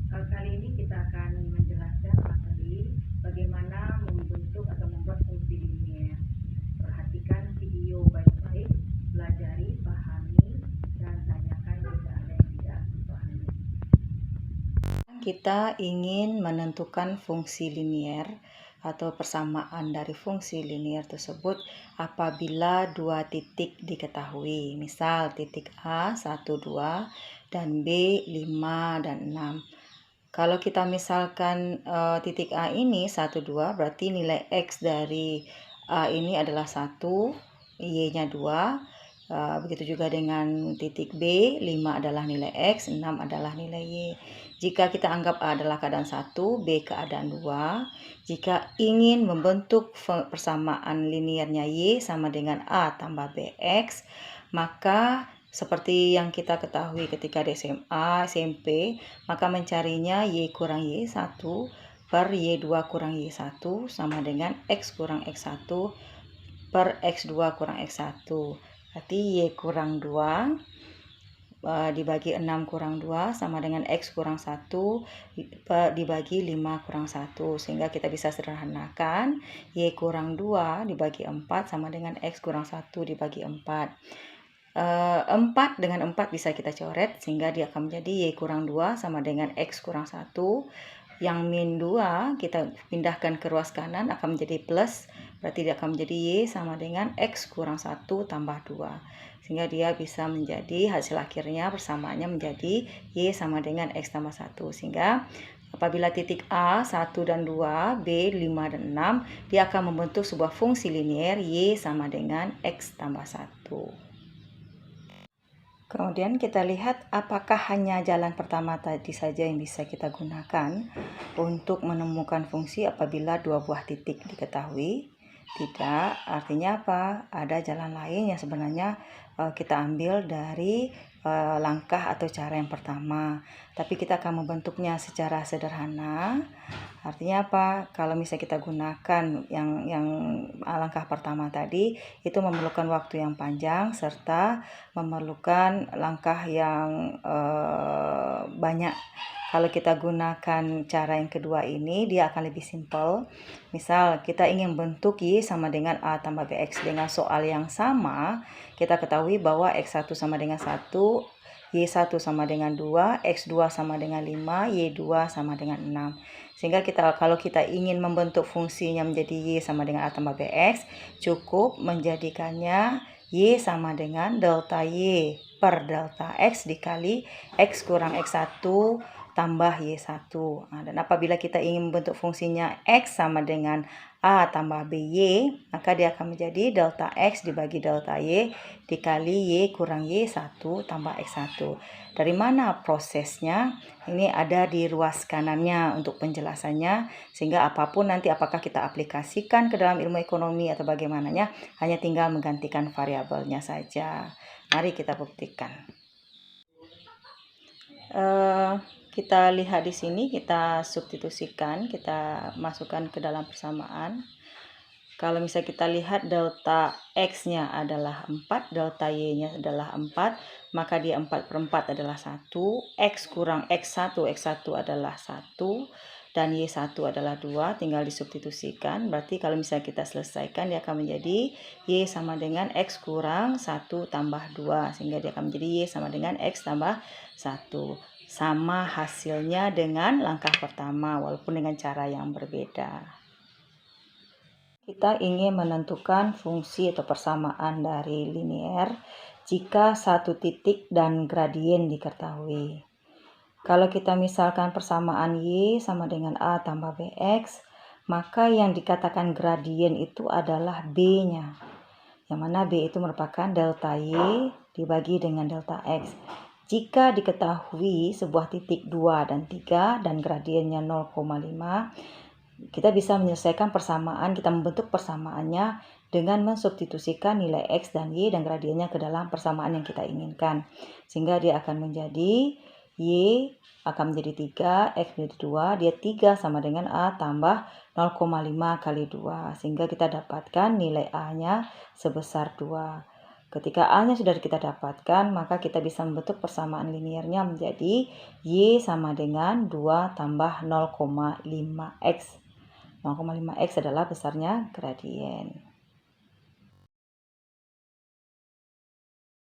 Kali ini kita akan menjelaskan materi bagaimana membentuk atau membuat fungsi linier. Perhatikan video baik-baik, pelajari, pahami, dan tanyakan jika ada yang tidak dipahami. Kita ingin menentukan fungsi linier atau persamaan dari fungsi linier tersebut apabila dua titik diketahui. Misal titik A 1, 2 dan B 5 dan 6. Kalau kita misalkan titik A ini 1, 2, berarti nilai X dari A ini adalah 1, Y-nya 2. Begitu juga dengan titik B, 5 adalah nilai X, 6 adalah nilai Y. Jika kita anggap A adalah keadaan 1, B keadaan 2, jika ingin membentuk persamaan liniernya Y sama dengan A tambah BX, maka seperti yang kita ketahui ketika di SMA, SMP, maka mencarinya Y kurang Y1 per Y2 kurang Y1 sama dengan X kurang X1 per X2 kurang X1. Berarti Y kurang 2 dibagi 6 kurang 2 sama dengan X kurang 1 dibagi 5 kurang 1. Sehingga kita bisa sederhanakan Y kurang 2 dibagi 4 sama dengan X kurang 1 dibagi 4. 4 dengan 4 bisa kita coret sehingga dia akan menjadi Y kurang 2 sama dengan X kurang 1. Yang min 2 kita pindahkan ke ruas kanan akan menjadi plus, berarti dia akan menjadi Y sama dengan X kurang 1 tambah 2. Sehingga dia bisa menjadi hasil akhirnya persamaannya menjadi Y sama dengan X tambah 1. Sehingga apabila titik A 1 dan 2, B 5 dan 6, dia akan membentuk sebuah fungsi linier Y sama dengan X tambah 1. Kemudian kita lihat apakah hanya jalan pertama tadi saja yang bisa kita gunakan untuk menemukan fungsi apabila dua buah titik diketahui. Tidak, artinya apa? Ada jalan lain yang sebenarnya kita ambil dari langkah atau cara yang pertama. Tapi kita akan membentuknya secara sederhana. Artinya apa? Kalau misalnya kita gunakan yang langkah pertama tadi, itu memerlukan waktu yang panjang serta memerlukan langkah yang banyak. Kalau kita gunakan cara yang kedua ini, dia akan lebih simpel. Misal kita ingin bentuk Y sama dengan A tambah BX dengan soal yang sama, kita ketahui bahwa X1 sama dengan 1, Y1 sama dengan 2, X2 sama dengan 5, Y2 sama dengan 6. Sehingga kalau kita ingin membentuk fungsinya menjadi Y sama dengan A tambah BX, cukup menjadikannya Y sama dengan delta Y per delta X dikali X kurang X1 tambah Y1. Dan apabila kita ingin membentuk fungsinya X sama dengan A tambah BY, maka dia akan menjadi delta X dibagi delta Y dikali Y kurang Y1 tambah X1. Dari mana prosesnya? Ini ada di ruas kanannya untuk penjelasannya, sehingga apapun nanti apakah kita aplikasikan ke dalam ilmu ekonomi atau bagaimananya, hanya tinggal menggantikan variabelnya saja. Mari kita buktikan. Kita lihat di sini, kita substitusikan, kita masukkan ke dalam persamaan. Kalau misalnya kita lihat delta X-nya adalah 4, delta Y-nya adalah 4, maka dia 4 per 4 adalah 1, X kurang X1 adalah 1, dan Y1 adalah 2, tinggal disubstitusikan. Berarti kalau misalnya kita selesaikan, dia akan menjadi Y sama dengan X kurang 1 tambah 2, sehingga dia akan menjadi Y sama dengan X tambah 1. Sama hasilnya dengan langkah pertama, walaupun dengan cara yang berbeda. Kita ingin menentukan fungsi atau persamaan dari linier jika satu titik dan gradien diketahui. Kalau kita misalkan persamaan Y sama dengan A tambah BX, maka yang dikatakan gradien itu adalah B-nya. Yang mana B itu merupakan delta Y dibagi dengan delta X. Jika diketahui sebuah titik 2 dan 3 dan gradiennya 0,5, kita bisa menyelesaikan persamaan, kita membentuk persamaannya dengan mensubstitusikan nilai X dan Y dan gradiennya ke dalam persamaan yang kita inginkan. Sehingga dia akan menjadi Y akan menjadi 3, X menjadi 2, dia 3 sama dengan A tambah 0,5 kali 2. Sehingga kita dapatkan nilai A-nya sebesar 2. Ketika A-nya sudah kita dapatkan, maka kita bisa membentuk persamaan linearnya menjadi Y sama dengan 2 tambah 0,5X. 0,5X adalah besarnya gradien.